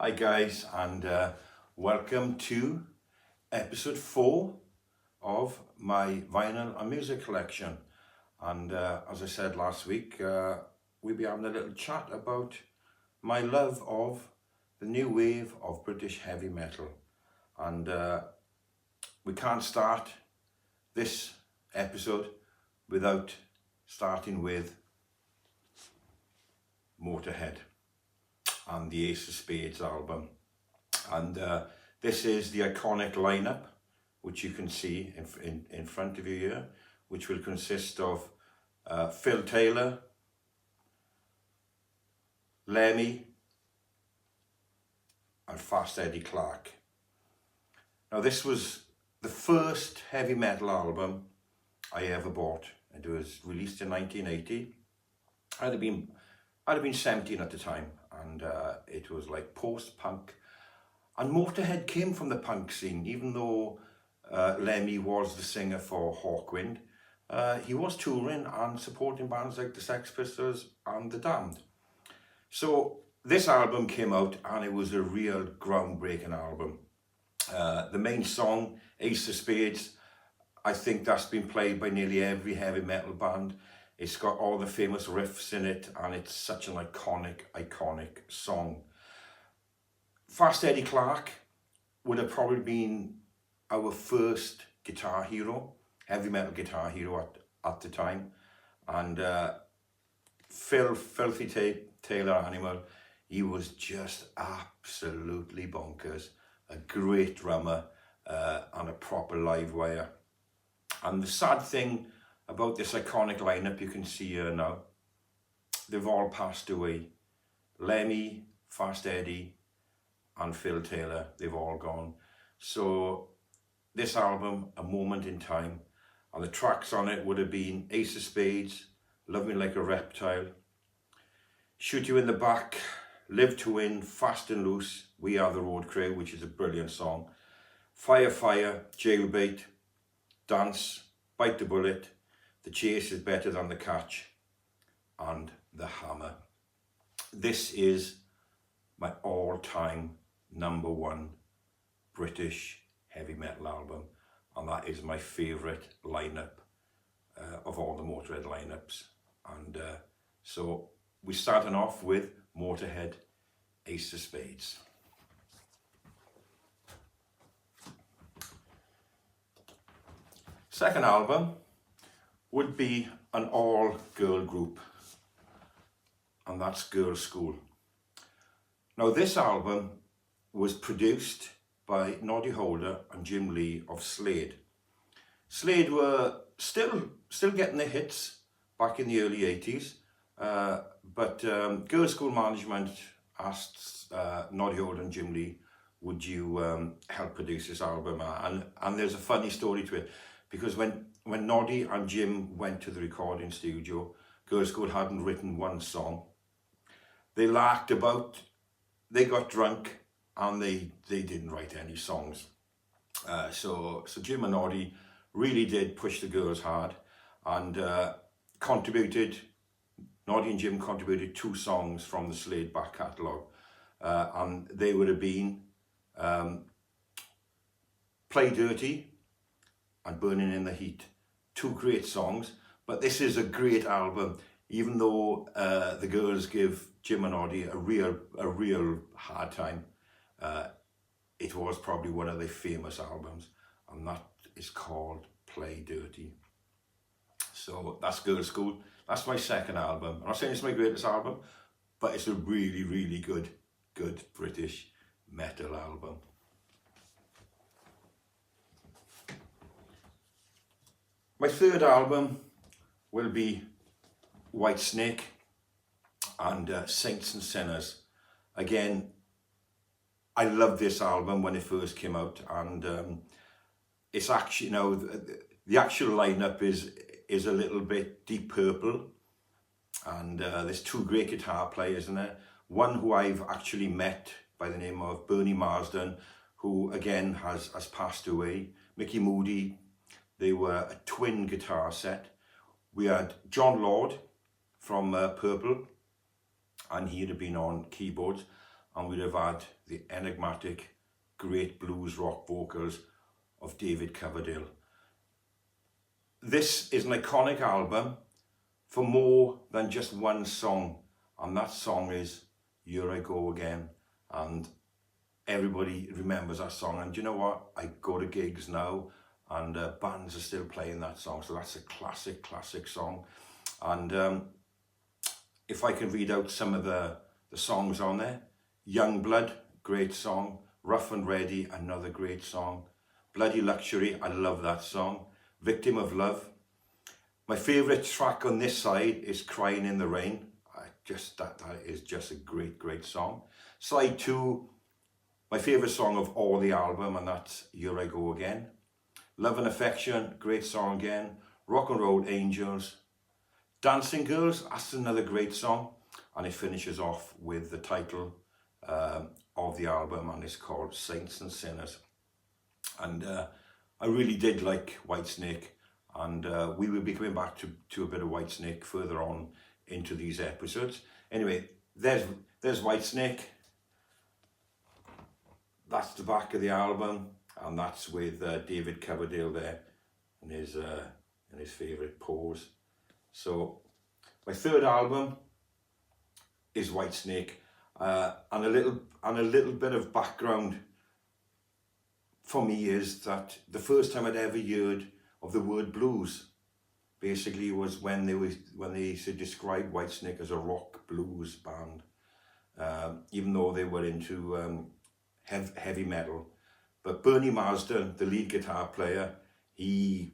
Hi guys, and welcome to episode 4 of my vinyl and music collection. And as I said last week, we'll be having a little chat about my love of the new wave of British heavy metal. And we can't start this episode without starting with Motorhead and the Ace of Spades album. And this is the iconic lineup, which you can see in front of you here, which will consist of Phil Taylor, Lemmy, and Fast Eddie Clarke. Now this was the first heavy metal album I ever bought. It was released in 1980. I'd have been 17 at the time, and it was like post-punk. And Motorhead came from the punk scene, even though Lemmy was the singer for Hawkwind. He was touring and supporting bands like the Sex Pistols and the Damned. So this album came out and it was a real groundbreaking album. The main song, Ace of Spades, I think that's been played by nearly every heavy metal band. It's got all the famous riffs in it, and it's such an iconic song. Fast Eddie Clarke would have probably been our first guitar hero, heavy metal guitar hero at the time. And Filthy Taylor Animal, he was just absolutely bonkers. A great drummer and a proper live wire. And the sad thing about this iconic lineup you can see here now, they've all passed away. Lemmy, Fast Eddie, and Phil Taylor, they've all gone. So this album, a moment in time, and the tracks on it would have been Ace of Spades, Love Me Like a Reptile, Shoot You in the Back, Live to Win, Fast and Loose, We Are the Road Crew, which is a brilliant song, Fire Fire, Jailbait, Dance, Bite the Bullet, The Chase is Better Than the Catch, and The Hammer. This is my all-time #1 British heavy metal album, and that is my favourite lineup of all the Motorhead lineups. And so we're starting off with Motorhead, Ace of Spades. Second album would be an all-girl group, and that's Girlschool. Now this album was produced by Noddy Holder and Jim Lee of Slade. Slade were still getting their hits back in the early 80s, but Girlschool management asked Noddy Holder and Jim Lee, would you help produce this album? And there's a funny story to it, because when Noddy and Jim went to the recording studio, Girlschool hadn't written one song. They larked about, they got drunk, and they didn't write any songs. So Jim and Noddy really did push the girls hard, and Noddy and Jim contributed 2 songs from the Slade back catalogue, and they would have been Play Dirty and Burning in the Heat. 2 great songs, but this is a great album, even though the girls give Jim and Noddy a real hard time. It was probably one of their famous albums, and that is called Play Dirty. So that's Girlschool. That's my second album. I'm not saying it's my greatest album, but it's a really good British metal album. My third album will be Whitesnake and Saints and Sinners. Again, I loved this album when it first came out, and it's actually, the actual lineup is a little bit Deep Purple, and there's 2 great guitar players in there. One who I've actually met by the name of Bernie Marsden, who again has passed away. Mickey Moody. They were a twin guitar set. We had John Lord from Purple, and he'd have been on keyboards. and we'd have had the enigmatic, great blues rock vocals of David Coverdale. This is an iconic album for more than just one song, and that song is Here I Go Again, and everybody remembers that song. And you know what, I go to gigs now and bands are still playing that song, so that's a classic song. And if I can read out some of the songs on there: Youngblood, great song; Rough and Ready, another great song; Bloody Luxury, I love that song; Victim of Love. My favourite track on this side is Crying in the Rain. That is just a great song. Side 2, my favourite song of all the album, and that's Here I Go Again. Love and Affection, great song again. Rock and Roll Angels. Dancing Girls, that's another great song. And it finishes off with the title of the album, and it's called Saints and Sinners. And I really did like Whitesnake, and we will be coming back to a bit of Whitesnake further on into these episodes. Anyway, there's Whitesnake. That's the back of the album, and that's with David Coverdale there in his favourite pose. So my third album is Whitesnake, and a little bit of background for me is that the first time I'd ever heard of the word blues basically was when they used to describe Whitesnake as a rock blues band, even though they were into heavy metal. But Bernie Marsden, the lead guitar player, he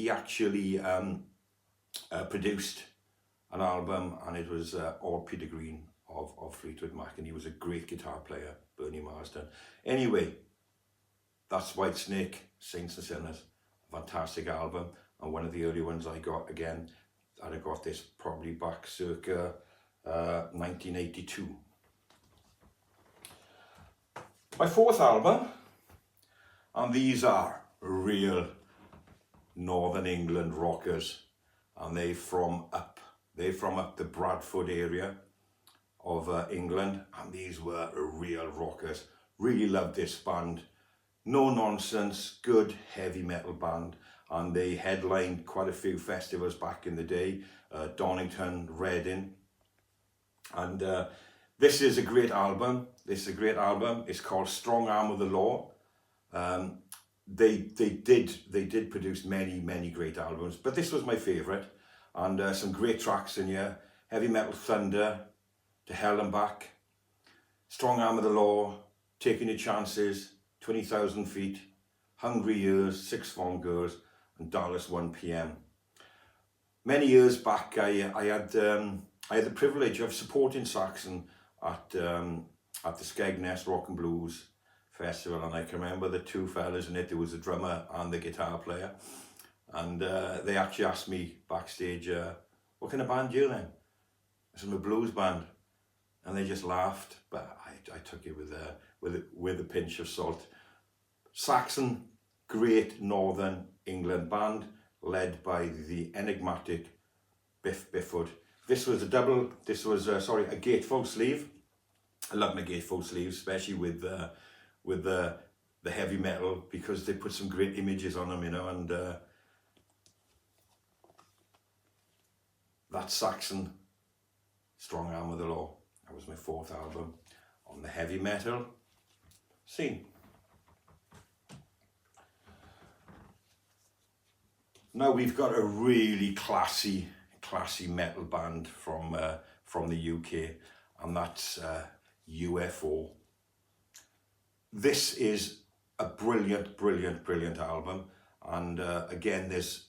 actually produced an album, and it was all Peter Green of Fleetwood Mac, and he was a great guitar player, Bernie Marsden. Anyway, that's Whitesnake, Saints and Sinners, fantastic album, and one of the early ones I got again, and I got this probably back circa 1982. My fourth album, and these are real Northern England rockers, and they're from up the Bradford area of England, and these were real rockers. Really loved this band. No nonsense, good heavy metal band, and they headlined quite a few festivals back in the day, Donington, Reading, and this is a great album. It's called Strong Arm of the Law. They did produce many great albums, but this was my favourite, and some great tracks in here: Heavy Metal Thunder, To Hell and Back, Strong Arm of the Law, Taking Your Chances, 20,000 Feet, Hungry Years, Six Form Girls, and Dallas 1 PM. Many years back, I had the privilege of supporting Saxon at the Skegness Rock and Blues Festival, and I can remember the two fellas in it. There was the drummer and the guitar player, and they actually asked me backstage, what kind of band you then? I said, I'm a blues band, and they just laughed, but I took it with a pinch of salt. Saxon, great Northern England band, led by the enigmatic Biff Biffwood. This was a gatefold sleeve. I love my gatefold sleeves, especially with the heavy metal, because they put some great images on them, you know. And that's Saxon, Strong Arm of the Law. That was my fourth album on the heavy metal scene. Now we've got a really classy metal band from the UK, and that's UFO. This is a brilliant album, and again there's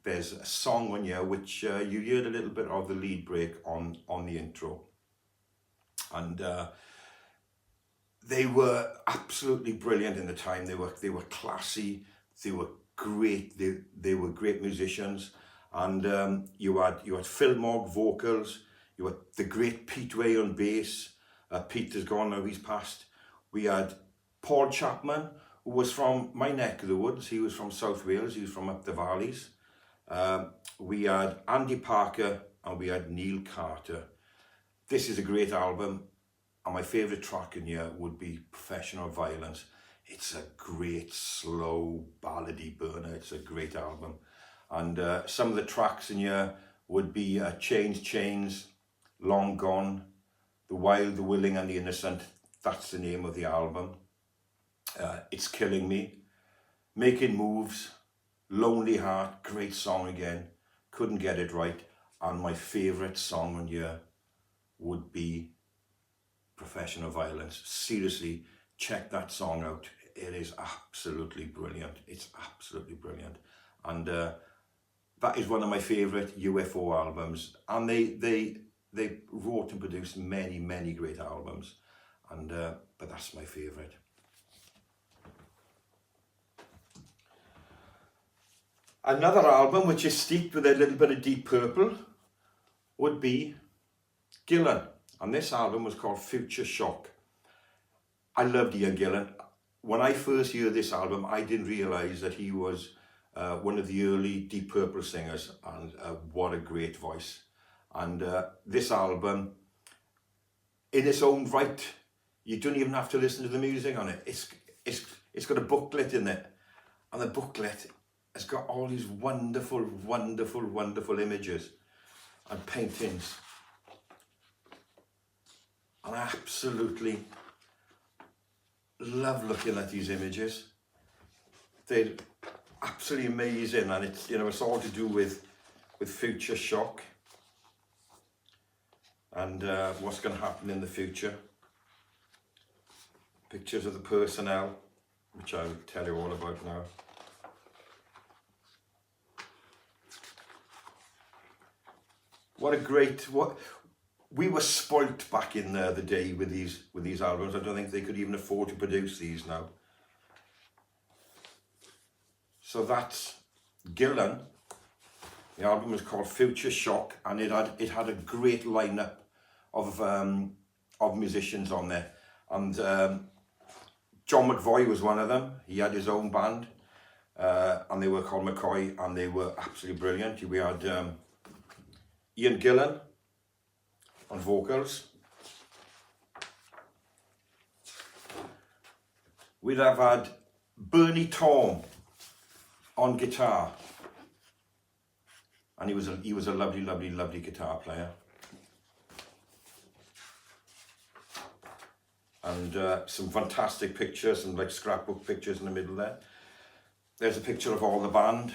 a song on here which you heard a little bit of the lead break on the intro, and they were absolutely brilliant in the time. They were classy, they were great, they were great musicians, and you had Phil Mogg vocals, you had the great Pete Way on bass. Pete is gone now, he's passed. We had Paul Chapman, who was from my neck of the woods. He was from South Wales, he was from up the valleys. We had Andy Parker, and we had Neil Carter. This is a great album. And my favourite track in here would be Professional Violence. It's a great, slow, ballady burner. It's a great album. And some of the tracks in here would be Chains, Long Gone, The Wild, The Willing and the Innocent. That's the name of the album. It's Killing Me, Making Moves, Lonely Heart, great song again. Couldn't get it right. And my favourite song on here would be Professional Violence. Seriously, check that song out. It is absolutely brilliant. It's absolutely brilliant. And that is one of my favourite UFO albums. And they wrote and produced many, many great albums. And but that's my favourite. Another album which is steeped with a little bit of Deep Purple would be Gillan. And this album was called Future Shock. I loved Ian Gillan. When I first heard this album, I didn't realise that he was one of the early Deep Purple singers, and what a great voice. And this album, in its own right, you don't even have to listen to the music on it. It's got a booklet in it, and the booklet has got all these wonderful, wonderful, wonderful images and paintings. And I absolutely love looking at these images. They're absolutely amazing, and it's, you know, it's all to do with future shock and what's going to happen in the future. Pictures of the personnel, which I'll tell you all about now. What a great, we were spoilt back in the day with these albums. I don't think they could even afford to produce these now. So that's Gillan. The album was called Future Shock, and it had a great lineup of musicians on there. And John McVoy was one of them. He had his own band, and they were called McCoy, and they were absolutely brilliant. We had Ian Gillan on vocals. We'd have had Bernie Torm on guitar, and he was a lovely, lovely, lovely guitar player. And some fantastic pictures, and like scrapbook pictures in the middle there. There's a picture of all the band.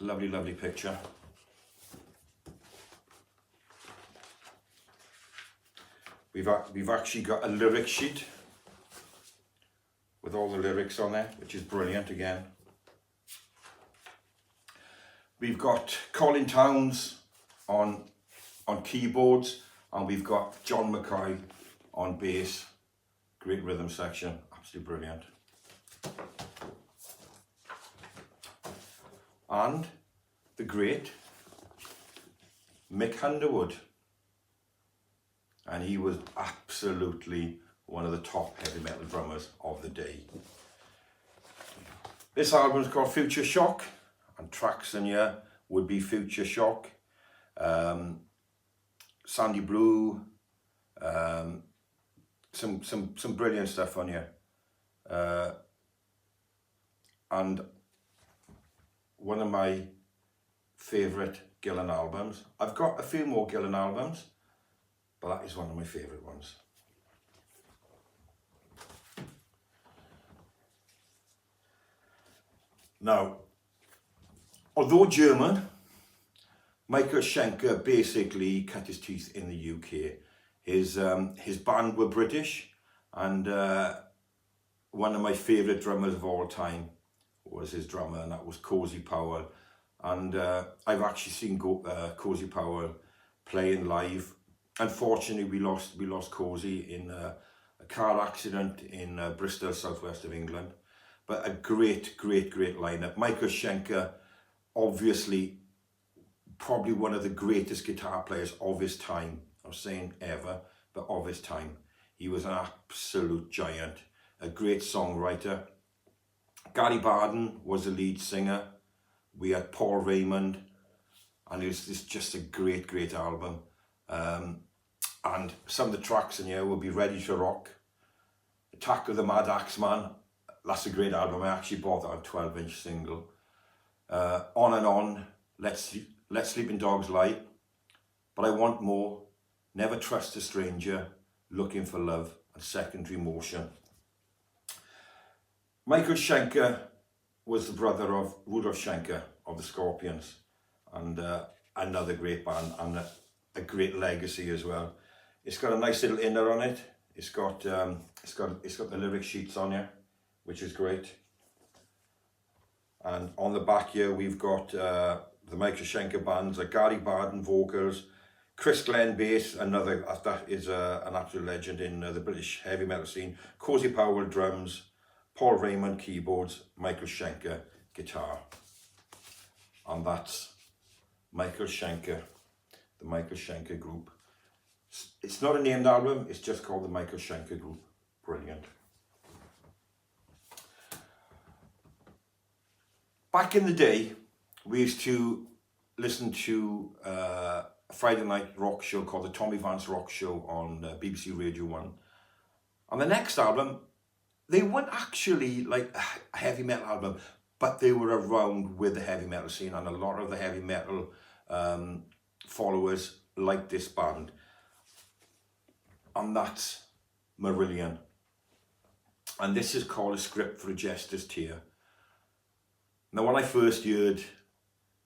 Lovely, lovely picture. We've actually got a lyric sheet with all the lyrics on there, which is brilliant again. We've got Colin Towns on keyboards, and we've got John McCoy on bass. Great rhythm section, absolutely brilliant. And the great Mick Underwood. And he was absolutely one of the top heavy metal drummers of the day. This album is called Future Shock, and tracks in here would be Future Shock, Sandy Blue, some brilliant stuff on here. And one of my favourite Gillan albums. I've got a few more Gillan albums, but that is one of my favourite ones. Now, although German, Michael Schenker basically cut his teeth in the UK. His band were British, and one of my favourite drummers of all time was his drummer, and that was Cozy Powell. And I've actually seen Cozy Powell playing live. Unfortunately, we lost Cozy in a car accident in Bristol, southwest of England. But a great, great, great lineup. Michael Schenker, obviously, probably one of the greatest guitar players of his time. I'm not saying ever, but of his time. He was an absolute giant, a great songwriter. Gary Barden was the lead singer. We had Paul Raymond, and it was just a great, great album. And some of the tracks in here will be Ready to Rock, Attack of the Mad Axeman. That's a great album. I actually bought that on 12-inch single. On and On, Let Sleeping Dogs Lie, But I Want More, Never Trust a Stranger, Looking for Love, and Secondary Motion. Michael Schenker was the brother of Rudolf Schenker of the Scorpions, and another great band and a great legacy as well. It's got a nice little inner on it. It's got the lyric sheets on here, which is great. And on the back here we've got the Michael Schenker bands, like Gary Barden vocals, Chris Glenn bass, another that is an absolute legend in the British heavy metal scene. Cozy Powell drums, Paul Raymond keyboards, Michael Schenker guitar. And that's Michael Schenker, the Michael Schenker Group. It's not a named album, it's just called the Michael Schenker Group. Brilliant. Back in the day, we used to listen to a Friday night rock show called the Tommy Vance Rock Show on BBC Radio 1. And the next album, they weren't actually like a heavy metal album, but they were around with the heavy metal scene, and a lot of the heavy metal followers liked this band. And that's Marillion. And this is called A Script for a Jester's Tear. Now, when I first heard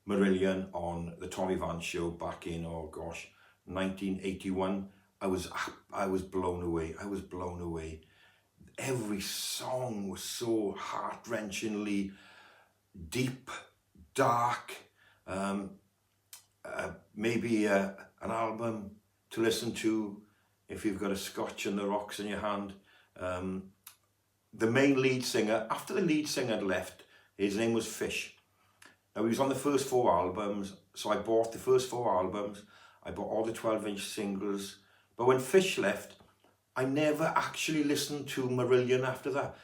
Marillion on the Tommy Vance show back in, 1981, I was blown away. I was blown away. Every song was so heart-wrenchingly deep, dark, maybe an album to listen to if you've got a scotch and the rocks in your hand. The main lead singer, after the lead singer had left, his name was Fish. Now, he was on the first 4 albums, so I bought the first 4 albums. I bought all the 12-inch singles. But when Fish left, I never actually listened to Marillion after that.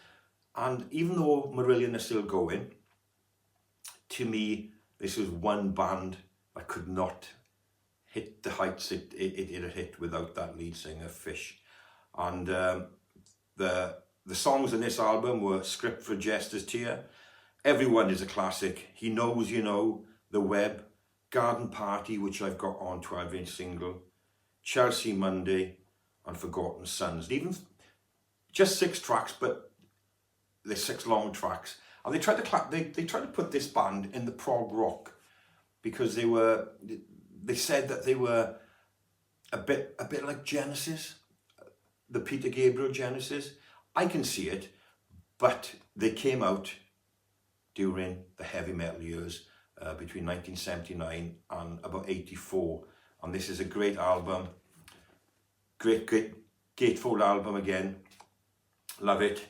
And even though Marillion is still going, to me, this was one band that could not hit the heights it had hit without that lead singer, Fish. And the songs in this album were Script for a Jester's Tear, Everyone is a Classic, He Knows You Know, The Web, Garden Party, which I've got on 12-inch single, Chelsea Monday, and Forgotten Sons. Even just 6 tracks, but they're 6 long tracks. And they tried to put this band in the prog rock because they said that they were a bit like Genesis, the Peter Gabriel Genesis. I can see it, but they came out during the heavy metal years between 1979 and about 84. And this is a great album. Great gatefold album again. Love it.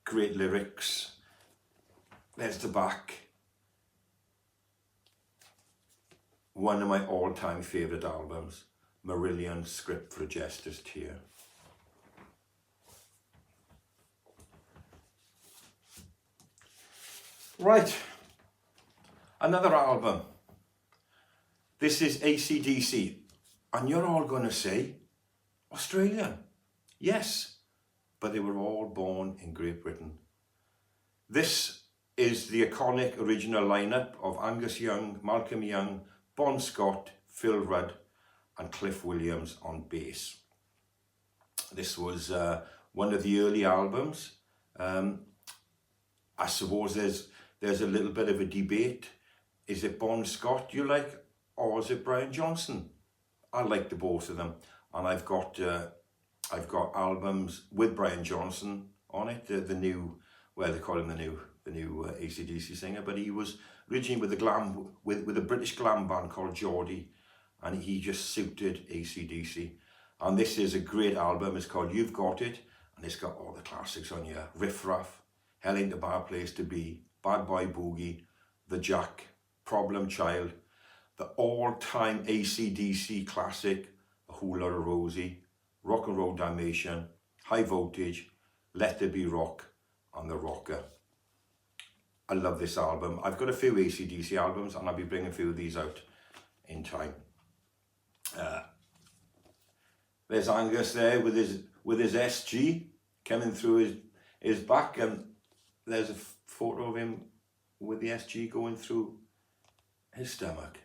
Great lyrics. There's the back. One of my all-time favourite albums, Marillion, Script for a Jester's Tear. Right, another album. This is AC/DC, and you're all going to say, Australian. Yes, but they were all born in Great Britain. This is the iconic original lineup of Angus Young, Malcolm Young, Bon Scott, Phil Rudd, and Cliff Williams on bass. This was one of the early albums. I suppose there's a little bit of a debate. Is it Bon Scott you like, or is it Brian Johnson? I like the both of them, and I've got albums with Brian Johnson on it. The new, well, they call him the new AC/DC singer, but he was originally with a British glam band called Geordie, and he just suited AC/DC. And this is a great album. It's called You've Got It, and it's got all the classics on here: Riff Raff, Hell Ain't a Bad Place to Be, Bad Boy Boogie, The Jack, Problem Child, the all-time AC/DC classic, A Whole Lotta Rosie, Rock and Roll Dalmatian, High Voltage, Let There Be Rock, and The Rocker. I love this album. I've got a few AC/DC albums, and I'll be bringing a few of these out in time. There's Angus there with his SG coming through his back, and there's a photo of him with the SG going through his stomach.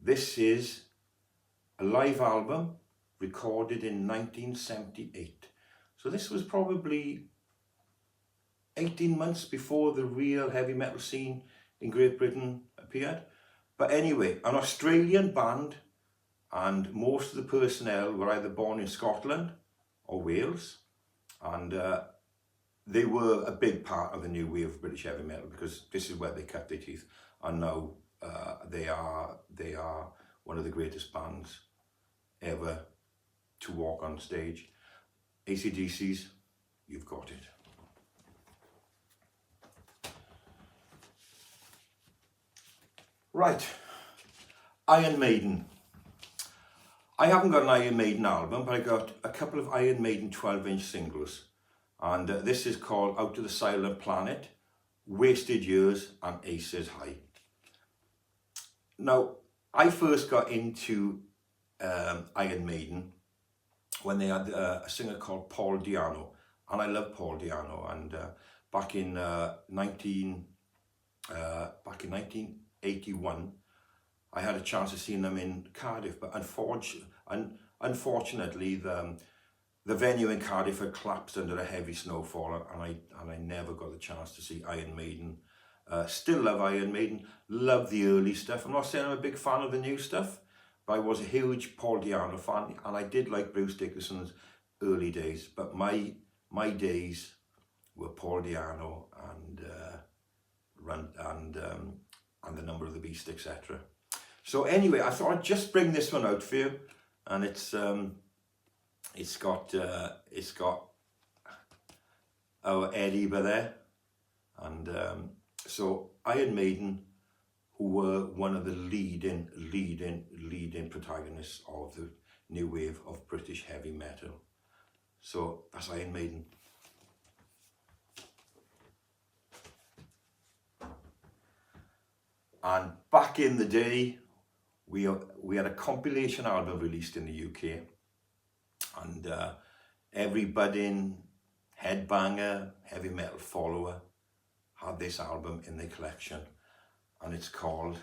This is a live album recorded in 1978. So this was probably 18 months before the real heavy metal scene in Great Britain appeared. But anyway, an Australian band, and most of the personnel were either born in Scotland or Wales, and they were a big part of the new wave of British heavy metal, because this is where they cut their teeth, and now they are one of the greatest bands ever to walk on stage. AC/DC's You've Got It. Right, Iron Maiden. I haven't got an Iron Maiden album, but I got a couple of Iron Maiden 12-inch singles. And this is called Out to the Silent Planet, Wasted Years, and Aces High. Now, I first got into Iron Maiden when they had a singer called Paul Di'Anno, and I love Paul Di'Anno. And back in 1981, I had a chance of seeing them in Cardiff, but unfortunately, the venue in Cardiff had collapsed under a heavy snowfall, and I never got the chance to see Iron Maiden. Still love Iron Maiden, love the early stuff. I'm not saying I'm a big fan of the new stuff, but I was a huge Paul Di'Anno fan, and I did like Bruce Dickinson's early days. But my days were Paul Di'Anno and the Number of the Beast, etc. So anyway, I thought I'd just bring this one out for you, and it's got our Eddie there, and so Iron Maiden, who were one of the leading protagonists of the new wave of British heavy metal. So that's Iron Maiden. And back in the day, we had a compilation album released in the UK, and every budding headbanger, heavy metal follower had this album in their collection, and it's called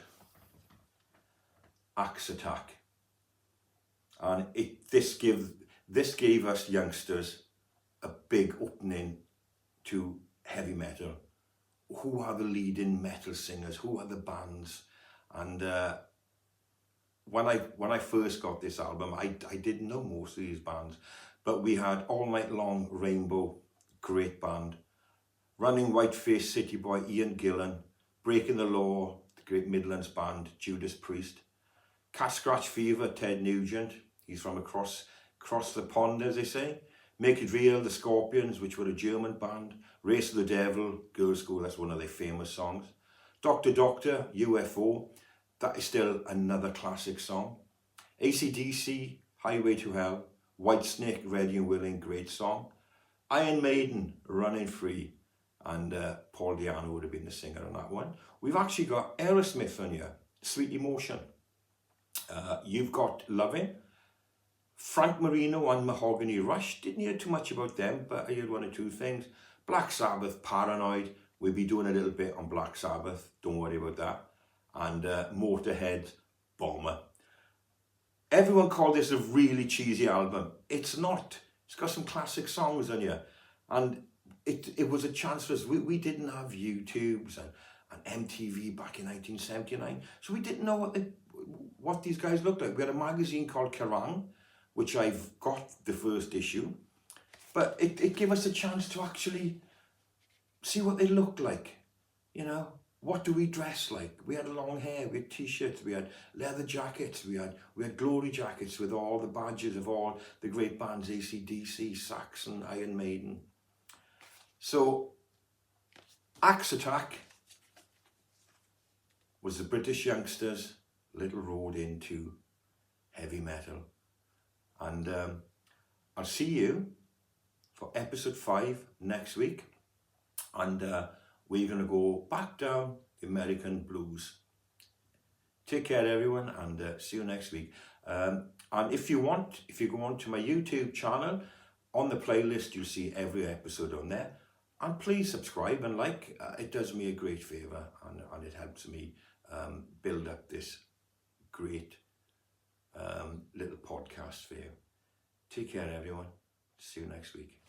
Axe Attack. And this gave us youngsters a big opening to heavy metal. Who are the leading metal singers? Who are the bands? And when I first got this album, I didn't know most of these bands, but we had All Night Long, Rainbow, great band. Running Whiteface, City Boy, Ian Gillan. Breaking the Law, the great Midlands band, Judas Priest. Cat Scratch Fever, Ted Nugent. He's from across the pond, as they say. Make It Real, the Scorpions, which were a German band. Race of the Devil, Girlschool, that's one of their famous songs. Doctor Doctor, UFO, that is still another classic song. AC/DC, Highway to Hell. Whitesnake, Ready and Willing, great song. Iron Maiden, Running Free, and Paul Di'Anno would have been the singer on that one. We've actually got Aerosmith on here, Sweet Emotion. You've got Loving. Frank Marino and Mahogany Rush, didn't hear too much about them, but I heard one or two things. Black Sabbath, Paranoid, we'll be doing a little bit on Black Sabbath, don't worry about that. And Motorhead, Bomber. Everyone called this a really cheesy album. It's not. It's got some classic songs on here. And it was a chance for us. We didn't have YouTubes and MTV back in 1979. So we didn't know what these guys looked like. We had a magazine called Kerrang, which I've got the first issue. But it gave us a chance to actually see what they looked like. You know, what do we dress like? We had long hair, we had t-shirts, we had leather jackets, we had glory jackets with all the badges of all the great bands, AC/DC, Saxon, Iron Maiden. So, Axe Attack was the British youngsters' little road into heavy metal. And I'll see you for episode 5 next week. And we're going to go back down the American blues. Take care, everyone, and see you next week. And if you go onto my YouTube channel, on the playlist, you'll see every episode on there. And please subscribe and like. It does me a great favour, and it helps me build up this great little podcast for you. Take care, everyone. See you next week.